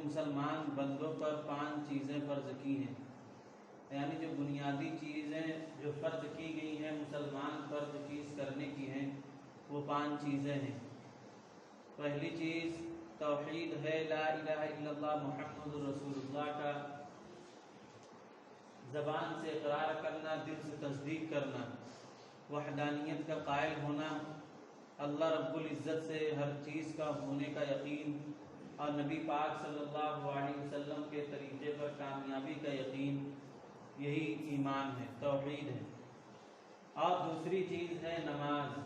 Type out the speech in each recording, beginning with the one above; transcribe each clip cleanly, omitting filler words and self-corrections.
مسلمان بندوں پر 5 چیزیں فرض کی ہیں، یعنی جو بنیادی چیزیں جو فرض کی گئی ہیں مسلمان پر جو چیز کرنے کی ہیں وہ 5 چیزیں ہیں۔ پہلی چیز توحید ہے، لا الہ الا اللہ محمد رسول اللہ کا زبان سے اقرار کرنا، دل سے تصدیق کرنا، وحدانیت کا قائل ہونا، اللہ رب العزت سے ہر چیز کا ہونے کا یقین، اور نبی پاک صلی اللہ علیہ وسلم کے طریقے پر کامیابی کا یقین، یہی ایمان ہے، توحید ہے۔ اور دوسری چیز ہے نماز۔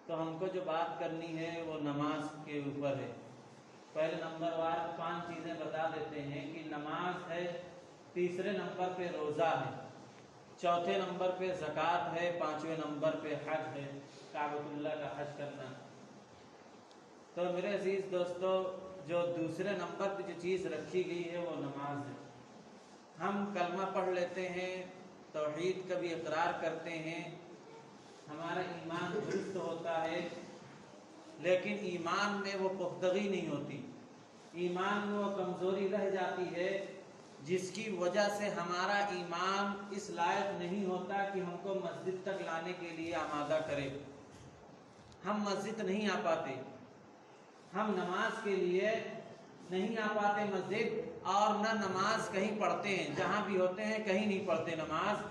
تو ہم کو جو بات کرنی ہے وہ نماز کے اوپر ہے۔ پہلے نمبر وار 5 چیزیں بتا دیتے ہیں کہ نماز ہے، تیسرے نمبر پہ روزہ ہے، چوتھے نمبر پہ زکوٰۃ ہے، 5ویں نمبر پہ حج ہے، کعبۃ اللہ کا حج کرنا۔ تو میرے عزیز دوستو، جو دوسرے نمبر پہ جو چیز رکھی گئی ہے وہ نماز ہے۔ ہم کلمہ پڑھ لیتے ہیں، توحید کا بھی اقرار کرتے ہیں، ہمارا ایمان درست ہوتا ہے، لیکن ایمان میں وہ پختگی نہیں ہوتی، ایمان میں وہ کمزوری رہ جاتی ہے، جس کی وجہ سے ہمارا ایمان اس لائق نہیں ہوتا کہ ہم کو مسجد تک لانے کے لیے آمادہ کرے۔ ہم مسجد نہیں آ پاتے، ہم نماز کے لیے نہیں آ پاتے مسجد، اور نہ نماز کہیں پڑھتے ہیں، جہاں بھی ہوتے ہیں کہیں نہیں پڑھتے نماز،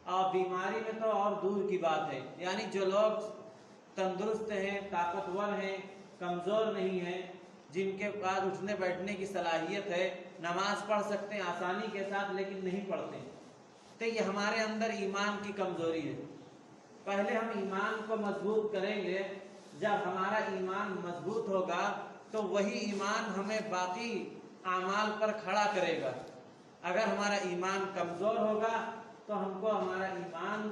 اور بیماری میں تو اور دور کی بات ہے۔ یعنی جو لوگ تندرست ہیں، طاقتور ہیں، کمزور نہیں ہیں، جن کے پاس اٹھنے بیٹھنے کی صلاحیت ہے، نماز پڑھ سکتے ہیں آسانی کے ساتھ، لیکن نہیں پڑھتے، تو یہ ہمارے اندر ایمان کی کمزوری ہے۔ پہلے ہم ایمان کو مضبوط کریں گے، جب ہمارا ایمان مضبوط ہوگا تو وہی ایمان ہمیں باقی اعمال پر کھڑا کرے گا۔ اگر ہمارا ایمان کمزور ہوگا تو ہم کو ہمارا ایمان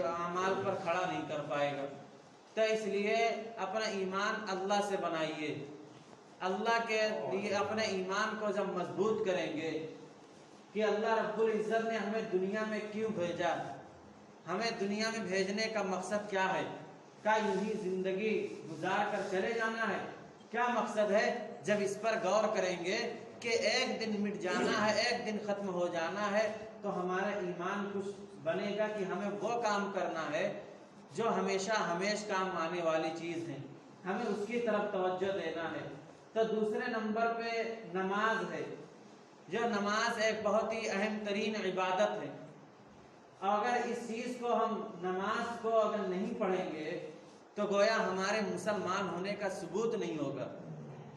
اعمال پر کھڑا نہیں کر پائے گا۔ تو اس لیے اپنا ایمان اللہ سے بنائیے، اللہ کے لیے اپنے ایمان کو جب مضبوط کریں گے کہ اللہ رب العزت نے ہمیں دنیا میں کیوں بھیجا، ہمیں دنیا میں بھیجنے کا مقصد کیا ہے، کیا یہی زندگی گزار کر چلے جانا ہے، کیا مقصد ہے؟ جب اس پر غور کریں گے کہ ایک دن مٹ جانا ہے، ایک دن ختم ہو جانا ہے، تو ہمارا ایمان کچھ بنے گا کہ ہمیں وہ کام کرنا ہے جو ہمیشہ ہمیش کام آنے والی چیز ہے، ہمیں اس کی طرف توجہ دینا ہے۔ تو دوسرے نمبر پہ نماز ہے، جو نماز ایک بہت ہی اہم ترین عبادت ہے۔ اگر اس چیز کو ہم نماز کو اگر نہیں پڑھیں گے تو گویا ہمارے مسلمان ہونے کا ثبوت نہیں ہوگا،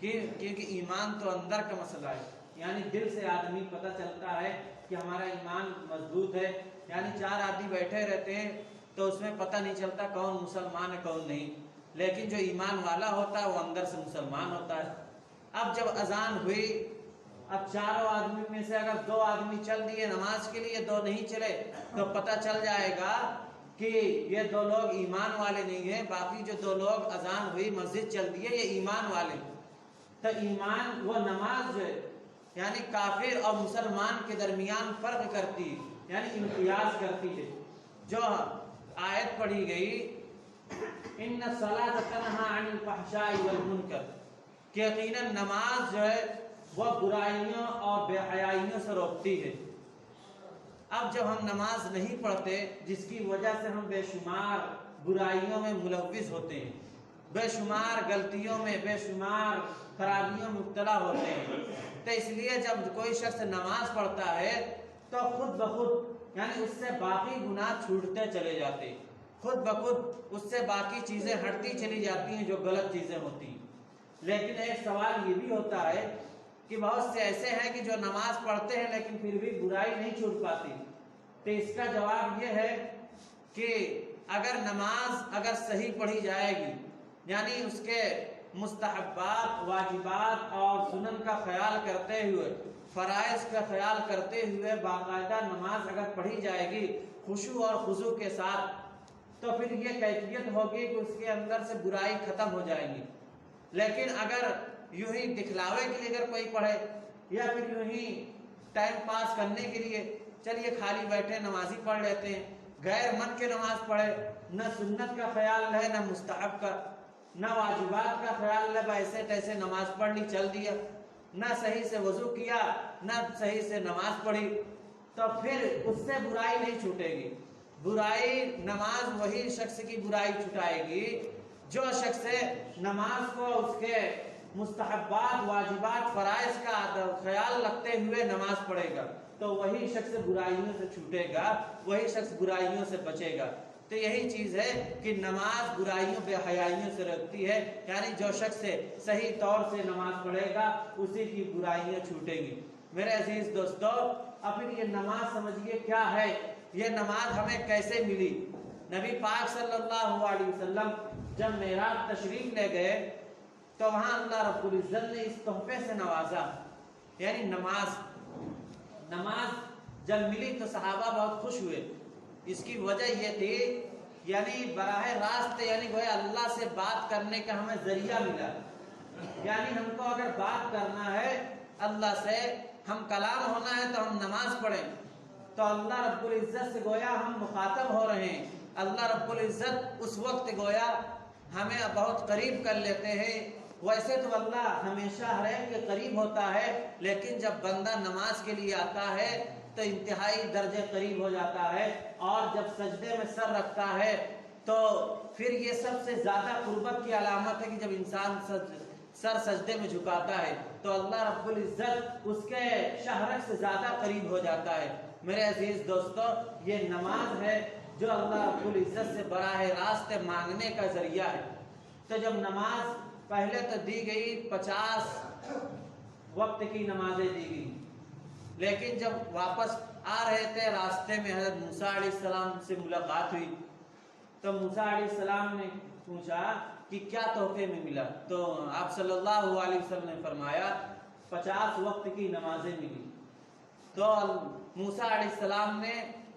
کیونکہ ایمان تو اندر کا مسئلہ ہے، یعنی دل سے آدمی پتہ چلتا ہے کہ ہمارا ایمان مضبوط ہے۔ یعنی 4 آدمی بیٹھے رہتے ہیں تو اس میں پتہ نہیں چلتا کون مسلمان ہے کون نہیں، لیکن جو ایمان والا ہوتا ہے وہ اندر سے مسلمان ہوتا ہے۔ اب جب اذان ہوئی، اب 4 آدمی میں سے اگر 2 آدمی چل دیے نماز کے لیے، 2 نہیں چلے، تو پتہ چل جائے گا کہ یہ 2 لوگ ایمان والے نہیں ہیں، باقی جو 2 لوگ اذان ہوئی مسجد چل دیے یہ ایمان والے۔ تو ایمان وہ نماز جو ہے یعنی کافر اور مسلمان کے درمیان فرق کرتی ہے، یعنی امتیاز کرتی ہے۔ جو آیت پڑھی گئی ان الصلاۃ تنہی عن الفحشاء والمنکر، کہ یقیناً نماز جو ہے وہ برائیوں اور بے حیائیوں سے روکتی ہے۔ اب جب ہم نماز نہیں پڑھتے، جس کی وجہ سے ہم بے شمار برائیوں میں ملوث ہوتے ہیں، بے شمار غلطیوں میں، بے شمار خرابیوں میں مبتلا ہوتے ہیں، تو اس لیے جب کوئی شخص نماز پڑھتا ہے تو خود بخود یعنی اس سے باقی گناہ چھوٹتے چلے جاتے ہیں، خود بخود اس سے باقی چیزیں ہٹتی چلی جاتی ہیں جو غلط چیزیں ہوتی ہیں۔ لیکن ایک سوال یہ بھی ہوتا ہے کہ بہت سے ایسے ہیں کہ جو نماز پڑھتے ہیں لیکن پھر بھی برائی نہیں چھوٹ پاتی، تو اس کا جواب یہ ہے کہ اگر نماز اگر صحیح پڑھی جائے گی، یعنی اس کے مستحبات، واجبات اور سنن کا خیال کرتے ہوئے، فرائض کا خیال کرتے ہوئے باقاعدہ نماز اگر پڑھی جائے گی خشوع اور خضوع کے ساتھ، تو پھر یہ کیفیت ہوگی کہ اس کے اندر سے برائی ختم ہو جائے گی۔ لیکن اگر یوں ہی دکھلاوے کے لیے اگر کوئی پڑھے، یا پھر یوں ہی ٹائم پاس کرنے کے لیے چلیے خالی بیٹھے نمازی پڑھ لیتے ہیں، غیر من کے نماز پڑھے، نہ سنت کا خیال ہے نہ مستحب کا، نہ واجبات کا خیال ہے، ایسے تیسے نماز پڑھ لی چل دیا، نہ صحیح سے وضو کیا، نہ صحیح سے نماز پڑھی، تو پھر اس سے برائی نہیں چھوٹے گی۔ برائی نماز وہی شخص کی برائی چھٹائے گی جو شخص نماز کو اس کے مستحبات، واجبات، فرائض کا خیال رکھتے ہوئے نماز پڑھے گا، تو وہی شخص برائیوں سے چھوٹے گا، وہی شخص برائیوں سے بچے گا۔ تو یہی چیز ہے کہ نماز برائیوں بے حیائیوں سے روکتی ہے، یعنی جو شخص صحیح طور سے نماز پڑھے گا اسی کی برائیاں چھوٹیں گی۔ میرے عزیز دوستو، اپنی یہ نماز سمجھیے کیا ہے، یہ نماز ہمیں کیسے ملی۔ نبی پاک صلی اللہ علیہ وسلم جب معراج تشریف لے گئے تو وہاں اللہ رب العزت نے اس تحفے سے نوازا، یعنی نماز جب ملی تو صحابہ بہت خوش ہوئے۔ اس کی وجہ یہ تھی، یعنی براہ راست یعنی وہ اللہ سے بات کرنے کا ہمیں ذریعہ ملا، یعنی ہم کو اگر بات کرنا ہے اللہ سے، ہم کلام ہونا ہے تو ہم نماز پڑھیں، تو اللہ رب العزت سے گویا ہم مخاطب ہو رہے ہیں۔ اللہ رب العزت اس وقت گویا ہمیں بہت قریب کر لیتے ہیں۔ ویسے تو اللہ ہمیشہ ہر ایک کے قریب ہوتا ہے، لیکن جب بندہ نماز کے لیے آتا ہے تو انتہائی درجے قریب ہو جاتا ہے، اور جب سجدے میں سر رکھتا ہے تو پھر یہ سب سے زیادہ قربت کی علامت ہے کہ جب انسان سر سجدے میں جھکاتا ہے تو اللہ رب العزت اس کے شہرک سے زیادہ قریب ہو جاتا ہے۔ میرے عزیز دوستو، یہ نماز ہے جو اللہ رب العزت سے براہ راست مانگنے کا ذریعہ ہے۔ تو جب نماز پہلے تو دی گئی 50 وقت کی نمازیں دی گئی، لیکن جب واپس آ رہے تھے راستے میں حضرت موسیٰ علیہ السلام سے ملاقات ہوئی تو موسیٰ علیہ السلام نے پوچھا کہ کیا تحفے میں ملا، تو آپ صلی اللہ علیہ وسلم نے فرمایا 50 وقت کی نمازیں ملی۔ تو موسیٰ علیہ السلام نے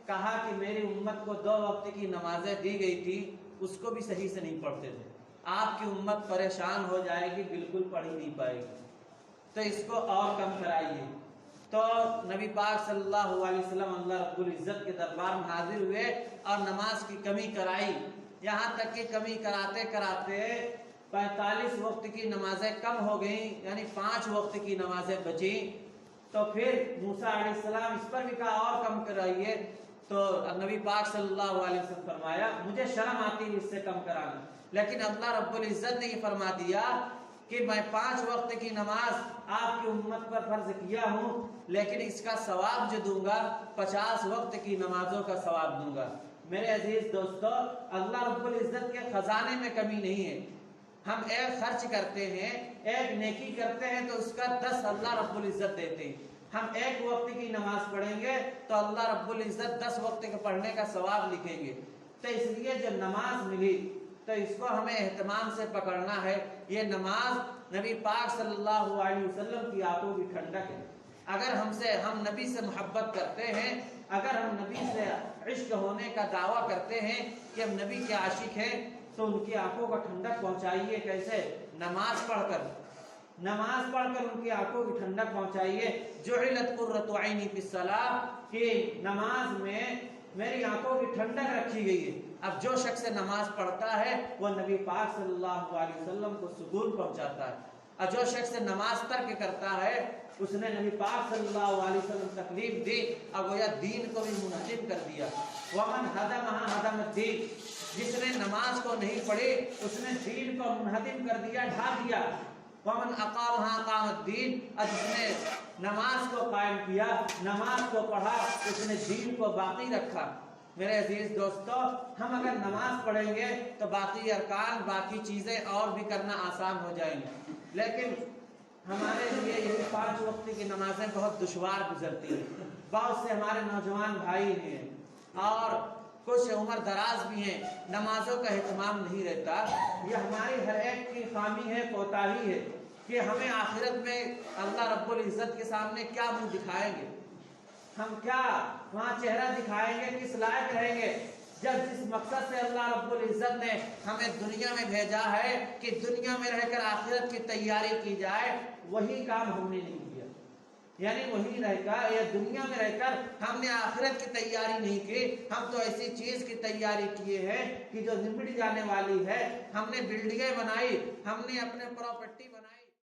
کہا کہ میری امت کو 2 وقت کی نمازیں دی گئی تھی، اس کو بھی صحیح سے نہیں پڑھتے تھے، آپ کی امت پریشان ہو جائے گی، بالکل پڑھ ہی نہیں پائے گی، تو اس کو اور کم کرائیے۔ تو نبی پاک صلی اللہ علیہ وسلم اللہ رب العزت کے دربار میں حاضر ہوئے اور نماز کی کمی کرائی، یہاں تک کہ کمی کراتے کراتے 45 وقت کی نمازیں کم ہو گئیں، یعنی 5 وقت کی نمازیں بچیں۔ تو پھر موسیٰ علیہ السلام اس پر بھی کہا اور کم کرائیے، تو نبی پاک صلی اللہ علیہ وسلم فرمایا مجھے شرم آتی ہے اس سے کم کرانا، لیکن اللہ رب العزت نے یہ فرما دیا کہ میں 5 وقت کی نماز آپ کی امت پر فرض کیا ہوں، لیکن اس کا ثواب جو دوں گا 50 وقت کی نمازوں کا ثواب دوں گا۔ میرے عزیز دوستو، اللہ رب العزت کے خزانے میں کمی نہیں ہے۔ ہم ایک خرچ کرتے ہیں، ایک نیکی کرتے ہیں تو اس کا 10 اللہ رب العزت دیتے ہیں۔ ہم 1 وقت کی نماز پڑھیں گے تو اللہ رب العزت 10 وقت کے پڑھنے کا ثواب لکھیں گے۔ تو اس لیے جو نماز ملی تو اس کو ہمیں اہتمام سے پکڑنا ہے۔ یہ نماز نبی پاک صلی اللہ علیہ وسلم کی آنکھوں کی ٹھنڈک ہے۔ اگر ہم نبی سے محبت کرتے ہیں، اگر ہم نبی سے عشق ہونے کا دعویٰ کرتے ہیں کہ ہم نبی کے عاشق ہیں، تو ان کی آنکھوں کو ٹھنڈک پہنچائیے۔ کیسے؟ نماز پڑھ کر ان کی آنکھوں کی ٹھنڈک پہنچائیے۔ جعلت قرۃ عینی فی الصلاۃ، کہ نماز میں میری آنکھوں کی ٹھنڈک رکھی گئی ہے۔ اب جو شخص نماز پڑھتا ہے وہ نبی پاک صلی اللہ علیہ وسلم کو سکون پہنچاتا ہے، اور جو شخص نماز ترک کرتا ہے اس نے نبی پاک صلی اللہ علیہ وسلم تکلیف دی اور گویا دین کو بھی منہدم کر دیا۔ ومن ہدمھا ہدم الدین، جس نے نماز کو نہیں پڑھی اس نے دین کو منہدم کر دیا، ڈھا دیا۔ ومن اقامھا اقام الدین، اور جس نے نماز کو قائم کیا، نماز کو پڑھا، اس نے دین کو باقی رکھا۔ میرے عزیز دوستو، ہم اگر نماز پڑھیں گے تو باقی ارکان، باقی چیزیں اور بھی کرنا آسان ہو جائیں گے، لیکن ہمارے لیے یہ 5 وقت کی نمازیں بہت دشوار گزرتی ہیں۔ بہت سے ہمارے نوجوان بھائی ہیں اور کچھ عمر دراز بھی ہیں، نمازوں کا اہتمام نہیں رہتا۔ یہ ہماری ہر ایک کی خامی ہے، کوتاہی ہے کہ ہمیں آخرت میں اللہ رب العزت کے سامنے کیا منہ دکھائیں گے، ہم کیا وہاں چہرہ دکھائیں گے، کس لائق رہیں گے، جب جس مقصد سے اللہ رب العزت نے ہمیں دنیا میں بھیجا ہے کہ دنیا میں رہ کر آخرت کی تیاری کی جائے، وہی کام ہم نے نہیں کیا۔ یعنی وہی رہ کر یا دنیا میں رہ کر ہم نے آخرت کی تیاری نہیں کی، ہم تو ایسی چیز کی تیاری کیے ہیں کہ جو نمٹ جانے والی ہے۔ ہم نے بلڈنگیں بنائی، ہم نے اپنے پراپرٹی بنائی۔